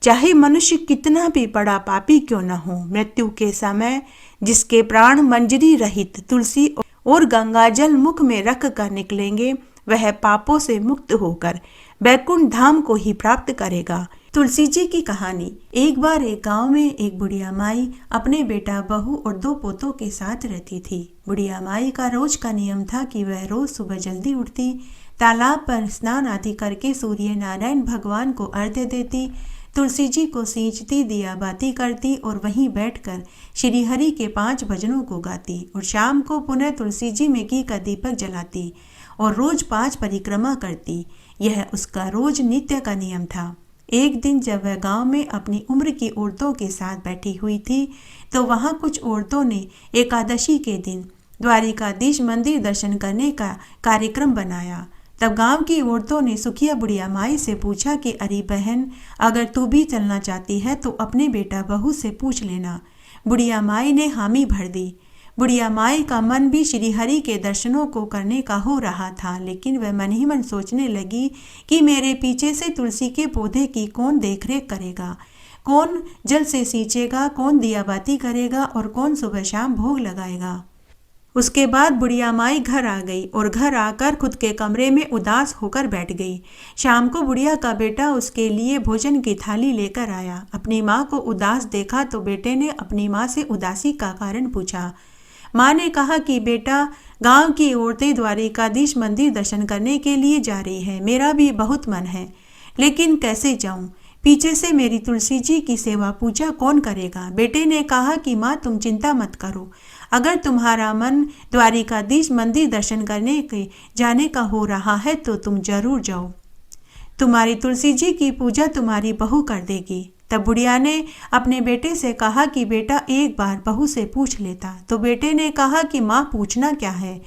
चाहे मनुष्य कितना भी बड़ा पापी क्यों न हो, मृत्यु के समय जिसके प्राण मंजरी रहित तुलसी और गंगाजल मुख में रख कर निकलेंगे वह पापों से मुक्त होकर बैकुंठ धाम को ही प्राप्त करेगा। तुलसी जी की कहानी। एक बार एक गांव में एक बुढ़िया माई अपने बेटा, बहू और 2 पोतों के साथ रहती थी। बुढ़िया माई का रोज का नियम था कि वह रोज सुबह जल्दी उठती, तालाब पर स्नान आदि करके सूर्य नारायण भगवान को अर्घ्य देती, तुलसी जी को सींचती, दिया बाती करती और वहीं बैठकर श्री हरि के 5 भजनों को गाती और शाम को पुनः तुलसी जी में घी का दीपक जलाती और रोज 5 परिक्रमा करती। यह उसका रोज नित्य का नियम था। एक दिन जब वह गांव में अपनी उम्र की औरतों के साथ बैठी हुई थी तो वहां कुछ औरतों ने एकादशी के दिन द्वारिकाधीश मंदिर दर्शन करने का कार्यक्रम बनाया। तब गांव की औरतों ने सुखिया बुढ़िया माई से पूछा कि अरे बहन, अगर तू भी चलना चाहती है तो अपने बेटा बहू से पूछ लेना। बुढ़िया माई ने हामी भर दी। बुढ़िया माई का मन भी श्री हरि के दर्शनों को करने का हो रहा था, लेकिन वह मन ही मन सोचने लगी कि मेरे पीछे से तुलसी के पौधे की कौन देखरेख करेगा, कौन जल से सींचेगा, कौन दिया बाती करेगा और कौन सुबह शाम भोग लगाएगा। उसके बाद बुढ़िया माई घर आ गई और घर आकर खुद के कमरे में उदास होकर बैठ गई। शाम को बुढ़िया का बेटा उसके लिए भोजन की थाली लेकर आया। अपनी माँ को उदास देखा तो बेटे ने अपनी माँ से उदासी का कारण पूछा। माँ ने कहा कि बेटा, गांव की औरतें द्वारिकाधीश मंदिर दर्शन करने के लिए जा रही है। मेरा भी बहुत मन है, लेकिन कैसे जाऊं? पीछे से मेरी तुलसी जी की सेवा पूजा कौन करेगा? बेटे ने कहा कि माँ, तुम चिंता मत करो। अगर तुम्हारा मन द्वारिकाधीश मंदिर दर्शन करने के जाने का हो रहा है तो तुम जरूर जाओ। तुम्हारी तुलसी जी की पूजा तुम्हारी बहू कर देगी। तब बुढ़िया ने अपने बेटे से कहा कि बेटा, एक बार बहू से पूछ लेता। तो बेटे ने कहा कि माँ, पूछना क्या है?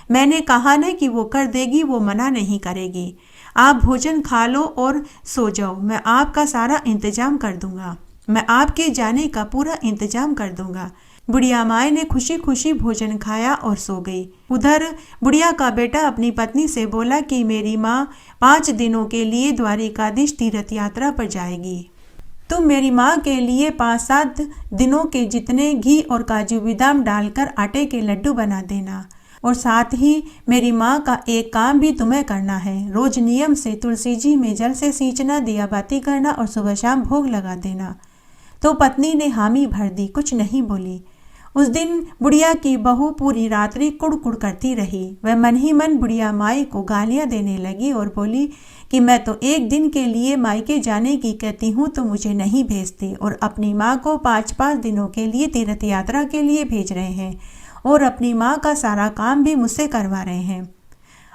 मैंने कहा ना कि वो कर देगी, वो मना नहीं करेगी। आप भोजन खा लो और सो जाओ, मैं आपका सारा इंतजाम कर दूंगा। मैं आपके जाने का पूरा इंतजाम कर दूंगा। बुढ़िया माई ने खुशी खुशी भोजन खाया और सो गई। उधर बुढ़िया का बेटा अपनी पत्नी से बोला कि मेरी माँ 5 दिनों के लिए द्वारिकाधीश तीर्थ यात्रा पर जाएगी। तुम मेरी माँ के लिए 5-7 दिनों के जितने घी और काजू बादाम डालकर आटे के लड्डू बना देना, और साथ ही मेरी माँ का एक काम भी तुम्हें करना है। रोज नियम से तुलसी जी में जल से सींचना, दिया बाती करना और सुबह शाम भोग लगा देना। तो पत्नी ने हामी भर दी, कुछ नहीं बोली। उस दिन बुढ़िया की बहू पूरी रात्रि कुड़ करती रही। वह मन ही मन बुढ़िया माई को गालियां देने लगी और बोली कि मैं तो 1 दिन के लिए मायके जाने की कहती हूँ तो मुझे नहीं भेजती, और अपनी माँ को 5-5 दिनों के लिए तीर्थ यात्रा के लिए भेज रहे हैं, और अपनी माँ का सारा काम भी मुझसे करवा रहे हैं।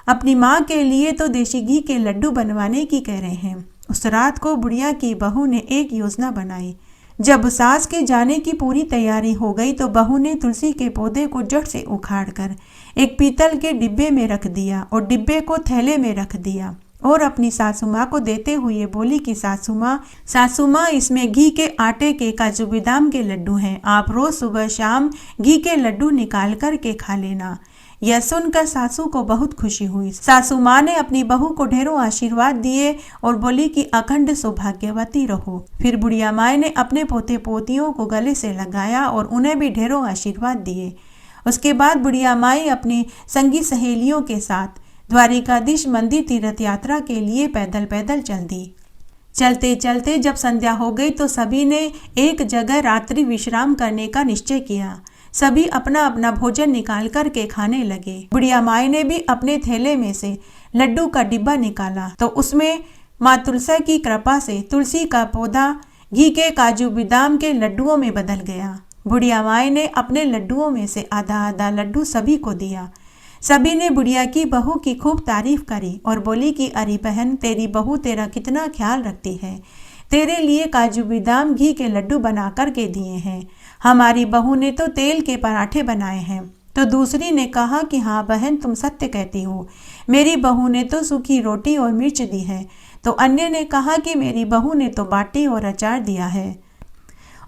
अपनी माँ के लिए तो देशी घी के लड्डू बनवाने की कह रहे हैं। उस रात को बुढ़िया की बहू ने एक योजना बनाई। जब सास के जाने की पूरी तैयारी हो गई तो बहू ने तुलसी के पौधे को जड़ से उखाड़कर एक पीतल के डिब्बे में रख दिया और डिब्बे को थैले में रख दिया और अपनी सासू माँ को देते हुए बोली कि सासू माँ इसमें घी के आटे के काजू बादाम के लड्डू हैं, आप रोज सुबह शाम घी के लड्डू निकाल कर के खा लेना। यह सुनकर सासू को बहुत खुशी हुई। सासू माँ ने अपनी बहू को ढेरों आशीर्वाद दिए और बोली कि अखंड सौभाग्यवती रहो। फिर बुढ़िया माई ने अपने पोते पोतियों को गले से लगाया और उन्हें भी ढेरों आशीर्वाद दिए। उसके बाद बुढ़िया माई अपनी संगी सहेलियों के साथ द्वारिकाधीश मंदिर तीर्थ यात्रा के लिए पैदल पैदल चल दी। चलते चलते जब संध्या हो गई तो सभी ने एक जगह रात्रि विश्राम करने का निश्चय किया। सभी अपना अपना भोजन निकाल कर के खाने लगे। बुढ़िया माई ने भी अपने थैले में से लड्डू का डिब्बा निकाला तो उसमें माँ तुलसी की कृपा से तुलसी का पौधा घी के काजू बादाम के लड्डुओं में बदल गया। बुढ़िया माई ने अपने लड्डुओं में से आधा आधा लड्डू सभी को दिया। सभी ने बुढ़िया की बहू की खूब तारीफ करी और बोली कि अरे बहन, तेरी बहू तेरा कितना ख्याल रखती है, तेरे लिए काजू बादाम घी के लड्डू बना कर के दिए हैं। हमारी बहू ने तो तेल के पराठे बनाए हैं। तो दूसरी ने कहा कि हाँ बहन, तुम सत्य कहती हो, मेरी बहू ने तो सूखी रोटी और मिर्च दी है। तो अन्य ने कहा कि मेरी बहू ने तो बाटी और अचार दिया है।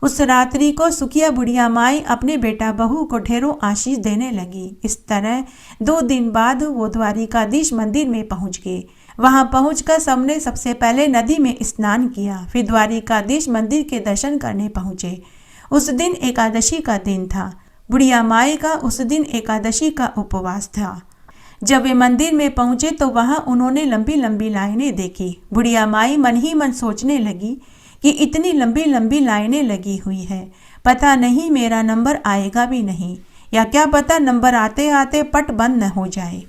उस रात्रि को सुखिया बुढ़िया माई अपने बेटा बहू को ढेरों आशीष देने लगी। इस तरह 2 दिन बाद वो द्वारिकाधीश मंदिर में पहुंच गए। वहां पहुंचकर सबने सबसे पहले नदी में स्नान किया, फिर द्वारिकाधीश मंदिर के दर्शन करने पहुंचे। उस दिन एकादशी का दिन था। बुढ़िया माई का उस दिन एकादशी का उपवास था। जब वे मंदिर में पहुंचे तो वहां उन्होंने लंबी लंबी लाइनें देखी। बुढ़िया माई मन ही मन सोचने लगी कि इतनी लंबी लंबी लाइनें लगी हुई है, पता नहीं मेरा नंबर आएगा भी नहीं, या क्या पता नंबर आते आते पट बंद न हो जाए।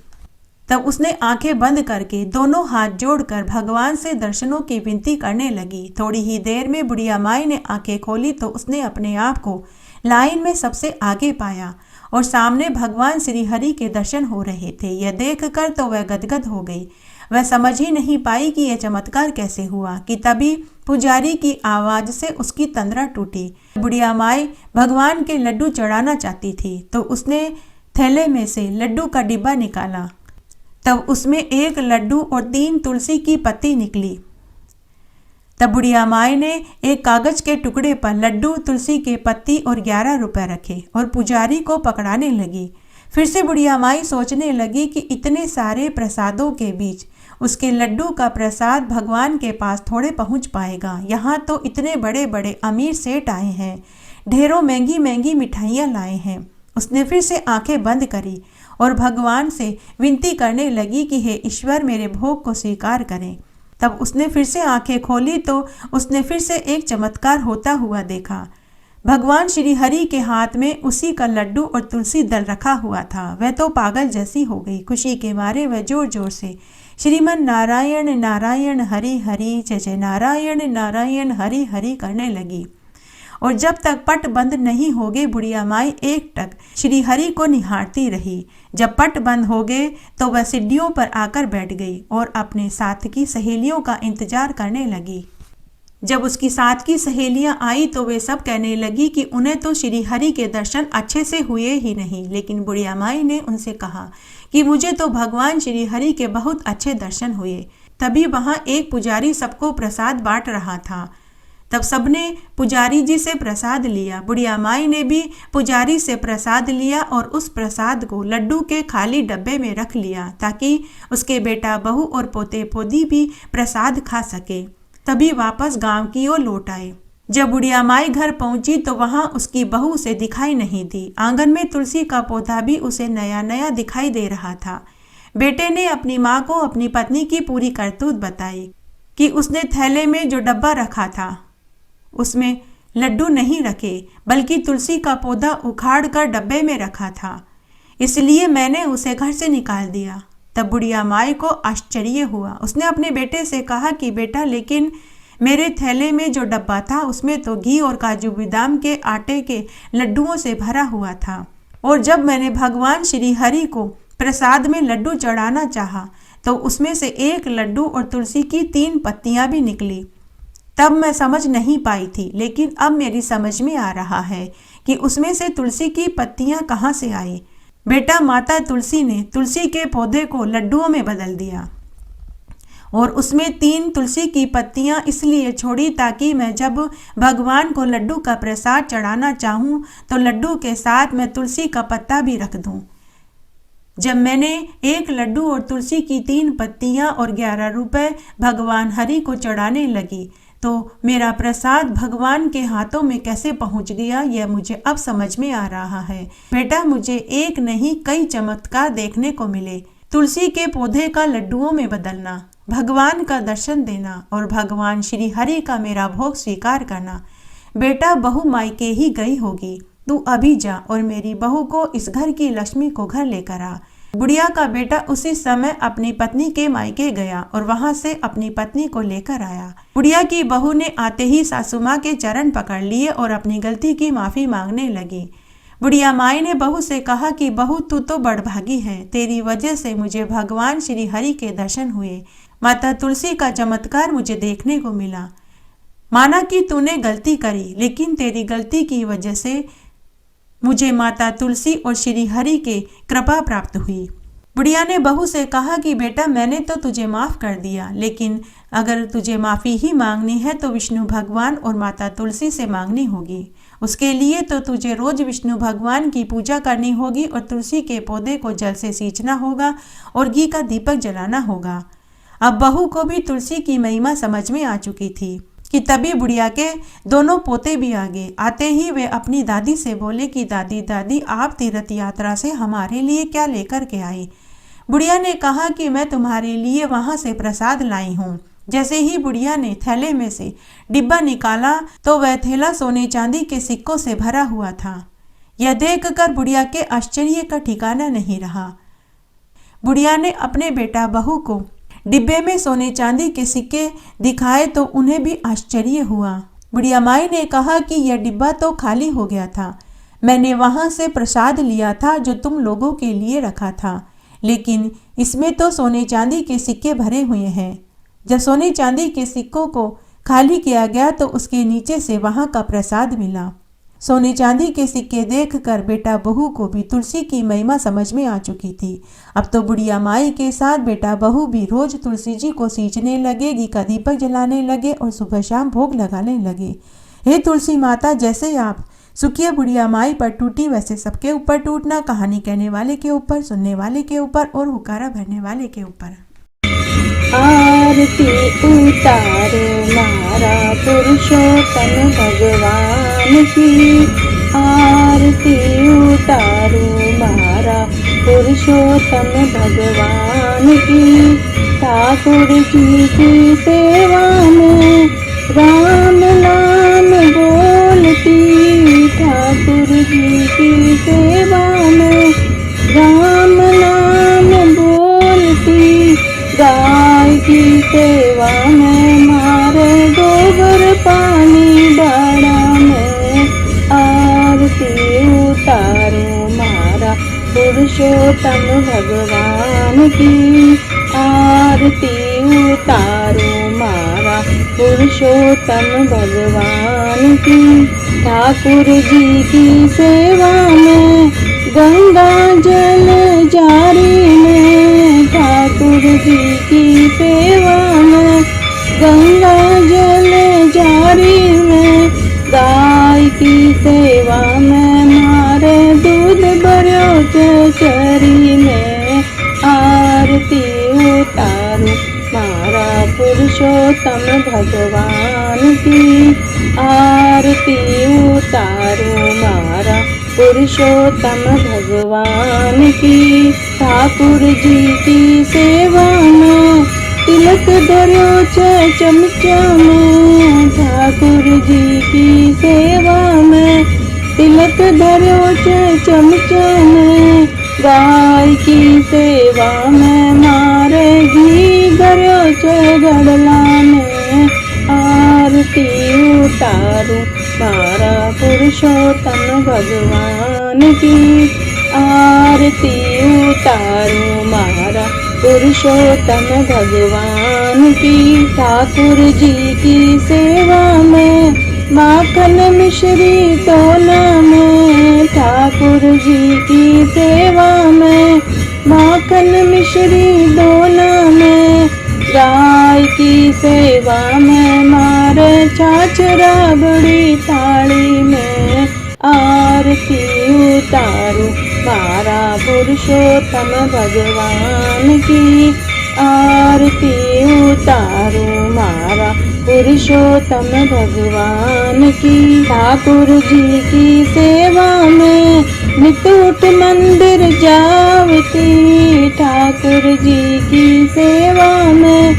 तब उसने आंखें बंद करके दोनों हाथ जोड़कर भगवान से दर्शनों की विनती करने लगी। थोड़ी ही देर में बुढ़िया माई ने आंखें खोली तो उसने अपने आप को लाइन में सबसे आगे पाया और सामने भगवान श्री हरि के दर्शन हो रहे थे। यह देखकर तो वह गदगद हो गई। वह समझ ही नहीं पाई कि यह चमत्कार कैसे हुआ कि तभी पुजारी की आवाज से उसकी तंद्रा टूटी। बुढ़िया माई भगवान के लड्डू चढ़ाना चाहती थी तो उसने थैले में से लड्डू का डिब्बा निकाला। तब उसमें 1 लड्डू और 3 तुलसी की पत्ती निकली। तब बुढ़िया माई ने एक कागज के टुकड़े पर लड्डू, तुलसी के पत्ती और 11 रुपए रखे और पुजारी को पकड़ाने लगी। फिर से बुढ़िया माई सोचने लगी कि इतने सारे प्रसादों के बीच उसके लड्डू का प्रसाद भगवान के पास थोड़े पहुंच पाएगा। यहाँ तो इतने बड़े बड़े अमीर सेठ आए हैं, ढेरों महंगी महंगी मिठाइयाँ लाए हैं। उसने फिर से आंखें बंद करी और भगवान से विनती करने लगी कि हे ईश्वर, मेरे भोग को स्वीकार करें। तब उसने फिर से आंखें खोली तो उसने फिर से एक चमत्कार होता हुआ देखा। भगवान श्री हरि के हाथ में उसी का लड्डू और तुलसी दल रखा हुआ था। वह तो पागल जैसी हो गई। खुशी के मारे वह जोर जोर से श्रीमन नारायण नारायण हरि हरि, जय जय नारायण नारायण हरि हरि करने लगी। और जब तक पट बंद नहीं हो गए बुढ़िया माई एकटक श्री हरि को निहारती रही। जब पट बंद हो गए तो वह सीढ़ियों पर आकर बैठ गई और अपने साथ की सहेलियों का इंतजार करने लगी। जब उसकी साथ की सहेलियां आई तो वे सब कहने लगी कि उन्हें तो श्री हरि के दर्शन अच्छे से हुए ही नहीं। लेकिन बुढ़िया माई ने उनसे कहा कि मुझे तो भगवान श्री हरि के बहुत अच्छे दर्शन हुए। तभी वहां एक पुजारी सबको प्रसाद बांट रहा था। तब सबने पुजारी जी से प्रसाद लिया। बुढ़िया माई ने भी पुजारी से प्रसाद लिया और उस प्रसाद को लड्डू के खाली डब्बे में रख लिया ताकि उसके बेटा बहू और पोते पोती भी प्रसाद खा सके। तभी वापस गांव की ओर लौट आए। जब बुढ़िया माई घर पहुंची तो वहां उसकी बहू उसे दिखाई नहीं दी। आंगन में तुलसी का पौधा भी उसे नया नया दिखाई दे रहा था। बेटे ने अपनी माँ को अपनी पत्नी की पूरी करतूत बताई कि उसने थैले में जो डब्बा रखा था उसमें लड्डू नहीं रखे बल्कि तुलसी का पौधा उखाड़ कर डब्बे में रखा था, इसलिए मैंने उसे घर से निकाल दिया। तब बुढ़िया माई को आश्चर्य हुआ। उसने अपने बेटे से कहा कि बेटा, लेकिन मेरे थैले में जो डब्बा था उसमें तो घी और काजू बादाम के आटे के लड्डुओं से भरा हुआ था। और जब मैंने भगवान श्री हरि को प्रसाद में लड्डू चढ़ाना चाहा तो उसमें से एक लड्डू और तुलसी की 3 पत्तियां भी निकली। तब मैं समझ नहीं पाई थी, लेकिन अब मेरी समझ में आ रहा है कि उसमें से तुलसी की पत्तियां कहाँ से आई। बेटा, माता तुलसी ने तुलसी के पौधे को लड्डुओं में बदल दिया और उसमें 3 तुलसी की पत्तियां इसलिए छोड़ी ताकि मैं जब भगवान को लड्डू का प्रसाद चढ़ाना चाहूं तो लड्डू के साथ मैं तुलसी का पत्ता भी रख दूं। जब मैंने एक लड्डू और तुलसी की 3 पत्तियां और 11 रुपए भगवान हरि को चढ़ाने लगी तो मेरा प्रसाद भगवान के हाथों में कैसे पहुंच गया, यह मुझे अब समझ में आ रहा है। बेटा, मुझे एक नहीं कई चमत्कार देखने को मिले। तुलसी के पौधे का लड्डुओं में बदलना, भगवान का दर्शन देना और भगवान श्री हरि का मेरा भोग स्वीकार करना। बेटा, बहू मायके ही गई होगी, तू अभी जा और मेरी बहू को इस घर की लक्ष्मी को घर लेकर आ। बुढ़िया का बेटा उसी समय अपनी पत्नी के मायके गया और वहां से अपनी पत्नी को लेकर आया। बुढ़िया की बहू ने आते ही सासू माँ के चरण पकड़ लिए और अपनी गलती की माफी मांगने लगी। बुढ़िया माई ने बहू से कहा कि बहू, तू तो बड़भागी है, तेरी वजह से मुझे भगवान श्री हरि के दर्शन हुए। माता तुलसी का चमत्कार मुझे देखने को मिला। माना कि तूने गलती करी, लेकिन तेरी गलती की वजह से मुझे माता तुलसी और श्री हरि के कृपा प्राप्त हुई। बुढ़िया ने बहू से कहा कि बेटा, मैंने तो तुझे माफ़ कर दिया, लेकिन अगर तुझे माफ़ी ही मांगनी है तो विष्णु भगवान और माता तुलसी से मांगनी होगी। उसके लिए तो तुझे रोज विष्णु भगवान की पूजा करनी होगी और तुलसी के पौधे को जल से सींचना होगा और घी का दीपक जलाना होगा। अब बहू को भी तुलसी की महिमा समझ में आ चुकी थी कि तभी बुढ़िया के दोनों पोते भी आ गए। आते ही वे अपनी दादी से बोले कि दादी दादी, आप तीर्थ यात्रा से हमारे लिए क्या लेकर के आई। बुढ़िया ने कहा कि मैं तुम्हारे लिए वहां से प्रसाद लाई हूँ। जैसे ही बुढ़िया ने थैले में से डिब्बा निकाला तो वह थैला सोने चांदी के सिक्कों से भरा हुआ था। यह देखकर बुढ़िया के आश्चर्य का ठिकाना नहीं रहा। बुढ़िया ने अपने बेटा बहू को डिब्बे में सोने चांदी के सिक्के दिखाए तो उन्हें भी आश्चर्य हुआ। बुढ़िया माई ने कहा कि यह डिब्बा तो खाली हो गया था, मैंने वहां से प्रसाद लिया था जो तुम लोगों के लिए रखा था, लेकिन इसमें तो सोने चांदी के सिक्के भरे हुए हैं। जब सोने चांदी के सिक्कों को खाली किया गया तो उसके नीचे से वहां का प्रसाद मिला। सोने चांदी के सिक्के देखकर बेटा बहू को भी तुलसी की महिमा समझ में आ चुकी थी। अब तो बुढ़िया माई के साथ बेटा बहू भी रोज तुलसी जी को सींचने लगे, घी का दीपक जलाने लगे और सुबह शाम भोग लगाने लगे। हे तुलसी माता, जैसे आप सुखिया बुढ़िया माई पर टूटी वैसे सबके ऊपर टूटना। कहानी कहने वाले के ऊपर, सुनने वाले के ऊपर और हुकारा भरने वाले के ऊपर। आरती उतारो मारा पुरुषोत्तम भगवान की, आरती उतारो मारा पुरुषोत्तम भगवान की। ठाकुर जी की सेवा में राम नाम बोलती, ठाकुर जी की सेवा में राम नाम बोलती। गाय की सेवा में मारे गोबर पानी डाला में, आरती उतारो मारा पुरुषोत्तम भगवान की, आरती उतारो मारा पुरुषोत्तम भगवान की। ठाकुर जी की सेवा में गंगा जल जारी में, ठाकुर जी की सेवा में गंगा जल जारी में। गाय की सेवा में मारे दूध भरो चचरी में, आरती उतारो मारा पुरुषोत्तम भगवान की, आरती उतारो मारा पुरुषोत्तम भगवान की। ठाकुर जी की सेवा में तिलक धरो चमचा में, ठाकुर जी की सेवा में तिलक धरो चमचा में। गाय की सेवा में मारे घी धरो गड़ला में, आरती उतारो मारा पुरुषोत्तम भगवान की, आरती उतारूं मारा पुरुषोत्तम भगवान की। ठाकुर जी की सेवा में माखन मिश्री तो न मैं, ठाकुर जी की सेवा में माखन मिश्री दोना में। गाय की सेवा में मारे छाछ राबड़ी थाली में। आरती उतारूं मारा पुरुषोत्तम भगवान की। आरती उतारूं मारा पुरुषोत्तम भगवान की। ठाकुर जी की सेवा में नित उठ मंदिर जावती। ठाकुर जी की सेवा में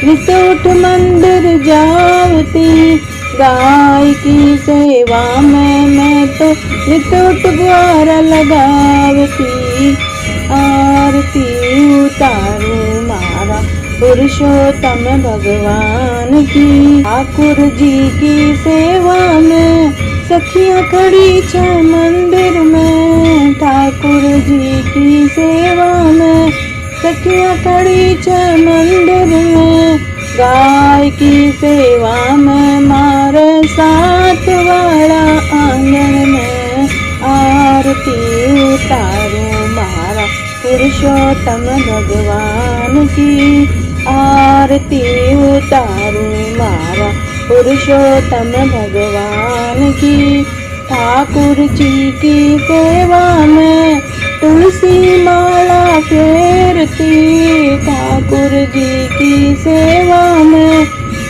नित उठ मंदिर जावती। गाय की सेवा में मैं तो नित उठ ग्वारा लगावती। आरती उतारूं मारा पुरुषोत्तम भगवान की। ठाकुर जी की सेवा में सखियाँ खड़ी छह मंदिर में। ठाकुर जी की सेवा में सखियाँ खड़ी छह मंदिर में। गाय की सेवा में मारे साथ वाला आंगन में। आरती उतारूं मारा पुरुषोत्तम भगवान की। आरती उतारूं मारा पुरुषोत्तम भगवान की। ठाकुर जी की सेवा में तुलसी माला फेरती। ठाकुर जी की सेवा में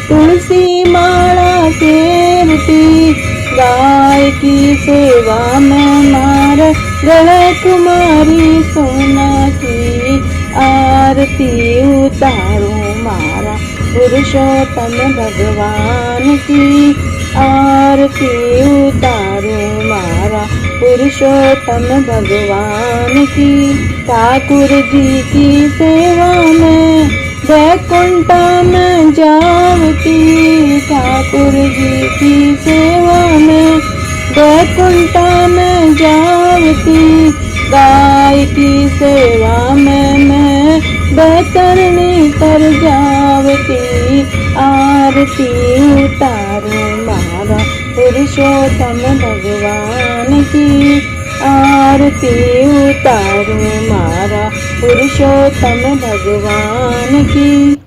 तुलसी माला फेरती। गाय की सेवा में मार गले कुमारी सोना की। आरती उतारूं मारा पुरुषोत्तम भगवान की। आरती उतारूं मारा पुरुषोत्तम भगवान की। ठाकुर जी की सेवा में वैकुंठा में जावती। ठाकुर जी की सेवा में वैकुंठा में जावती। गाय की सेवा में मैं बैतरणी तर जावती। आरती उतारूं मारा पुरुषोत्तम भगवान की। आरती उतारूं मारा पुरुषोत्तम भगवान की।